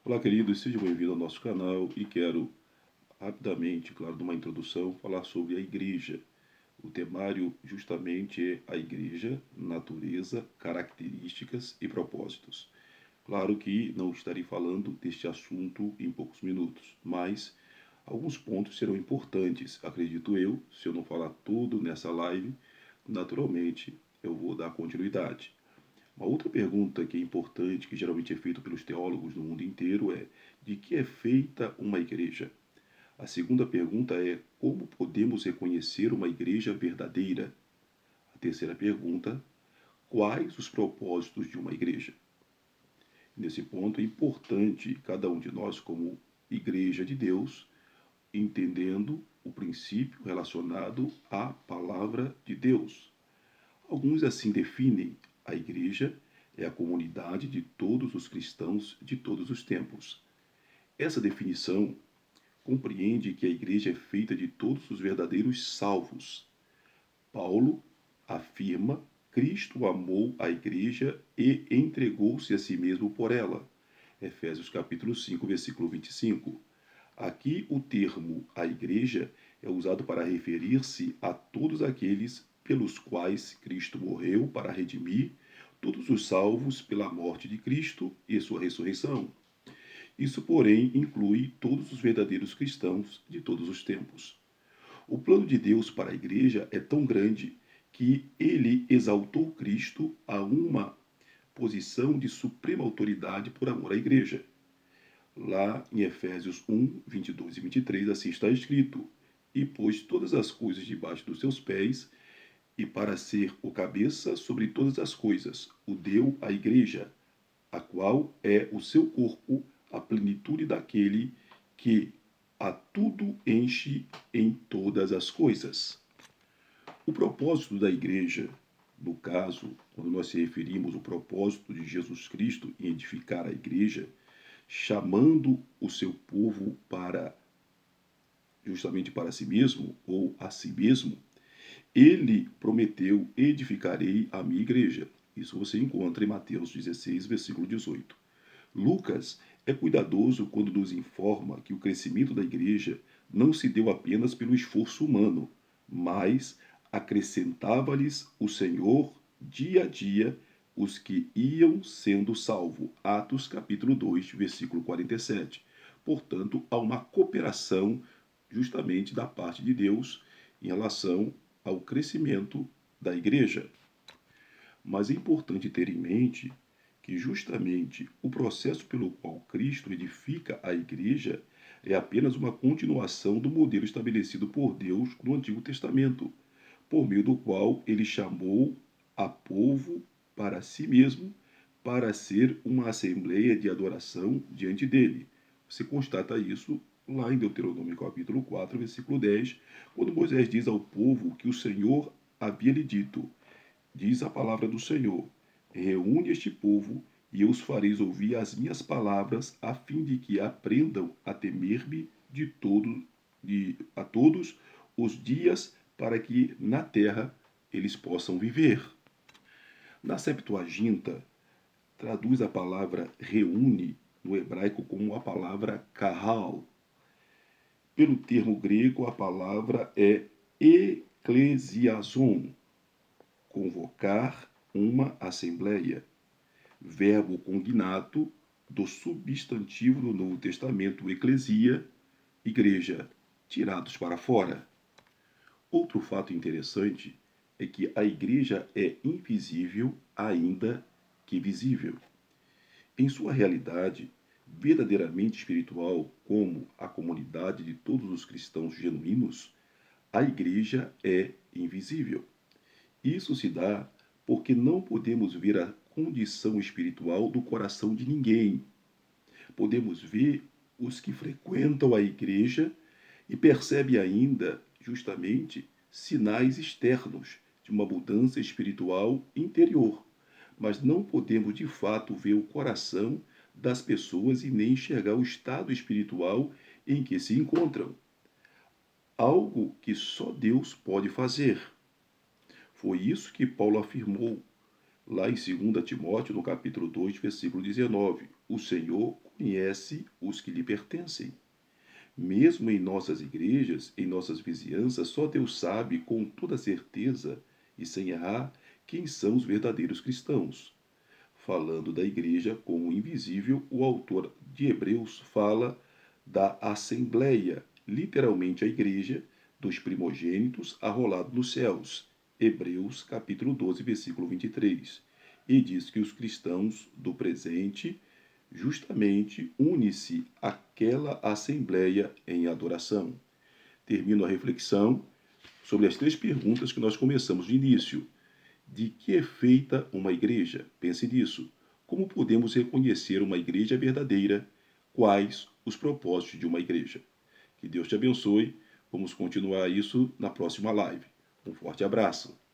Olá, queridos, seja bem-vindo ao nosso canal e quero rapidamente, claro, numa introdução, falar sobre a igreja. O temário justamente é a igreja, natureza, características e propósitos. Claro que não estarei falando deste assunto em poucos minutos, mas alguns pontos serão importantes, acredito eu. Se eu não falar tudo nessa live, naturalmente eu vou dar continuidade. Uma outra pergunta que é importante, que geralmente é feita pelos teólogos no mundo inteiro, é: de que é feita uma igreja? A segunda pergunta é: como podemos reconhecer uma igreja verdadeira? A terceira pergunta: quais os propósitos de uma igreja? Nesse ponto é importante cada um de nós, como igreja de Deus, entendendo o princípio relacionado à palavra de Deus. Alguns assim definem a igreja é a comunidade de todos os cristãos de todos os tempos. Essa definição compreende que a igreja é feita de todos os verdadeiros salvos. Paulo afirma: Cristo amou a igreja e entregou-se a si mesmo por ela. Efésios capítulo 5, versículo 25. Aqui o termo a igreja é usado para referir-se a todos aqueles pelos quais Cristo morreu para redimir todos os salvos pela morte de Cristo e sua ressurreição. Isso, porém, inclui todos os verdadeiros cristãos de todos os tempos. O plano de Deus para a igreja é tão grande que ele exaltou Cristo a uma posição de suprema autoridade por amor à igreja. Lá em Efésios 1, 22 e 23, assim está escrito: E pôs todas as coisas debaixo dos seus pés, e para ser o cabeça sobre todas as coisas, o deu à igreja, a qual é o seu corpo, a plenitude daquele que a tudo enche em todas as coisas. O propósito da igreja, no caso, quando nós se referimos ao propósito de Jesus Cristo em edificar a igreja, chamando o seu povo para justamente para si mesmo ou a si mesmo, ele prometeu: edificarei a minha igreja. Isso você encontra em Mateus 16, versículo 18. Lucas é cuidadoso quando nos informa que o crescimento da igreja não se deu apenas pelo esforço humano, mas acrescentava-lhes o Senhor dia a dia os que iam sendo salvos. Atos capítulo 2, versículo 47. Portanto, há uma cooperação justamente da parte de Deus em relação ao crescimento da igreja. Mas é importante ter em mente que justamente o processo pelo qual Cristo edifica a igreja é apenas uma continuação do modelo estabelecido por Deus no Antigo Testamento, por meio do qual ele chamou a povo para si mesmo, para ser uma assembleia de adoração diante dele. Você constata isso lá em Deuteronômio capítulo 4, versículo 10, quando Moisés diz ao povo que o Senhor havia lhe dito: diz a palavra do Senhor: reúne este povo e eu os fareis ouvir as minhas palavras, a fim de que aprendam a temer-me a todos os dias, para que na terra eles possam viver. Na Septuaginta, traduz a palavra reúne no hebraico como a palavra kahal. Pelo termo grego, a palavra é ecclesiazon, convocar uma assembleia, verbo cognato do substantivo no Novo Testamento eclesia, igreja, tirados para fora. Outro fato interessante é que a igreja é invisível ainda que visível. Em sua realidade verdadeiramente espiritual, como a comunidade de todos os cristãos genuínos, a igreja é invisível. Isso se dá porque não podemos ver a condição espiritual do coração de ninguém. Podemos ver os que frequentam a igreja e percebe ainda, justamente, sinais externos de uma mudança espiritual interior, mas não podemos de fato ver o coração das pessoas e nem enxergar o estado espiritual em que se encontram. Algo que só Deus pode fazer. Foi isso que Paulo afirmou lá em 2 Timóteo, no capítulo 2, versículo 19. O Senhor conhece os que lhe pertencem. Mesmo em nossas igrejas, em nossas vizinhanças, só Deus sabe com toda certeza e sem errar quem são os verdadeiros cristãos. Falando da igreja como invisível, o autor de Hebreus fala da assembleia, literalmente a igreja, dos primogênitos arrolados nos céus. Hebreus capítulo 12, versículo 23. E diz que os cristãos do presente justamente une-se àquela assembleia em adoração. Termino a reflexão sobre as três perguntas que nós começamos de início. De que é feita uma igreja? Pense nisso. Como podemos reconhecer uma igreja verdadeira? Quais os propósitos de uma igreja? Que Deus te abençoe. Vamos continuar isso na próxima live. Um forte abraço.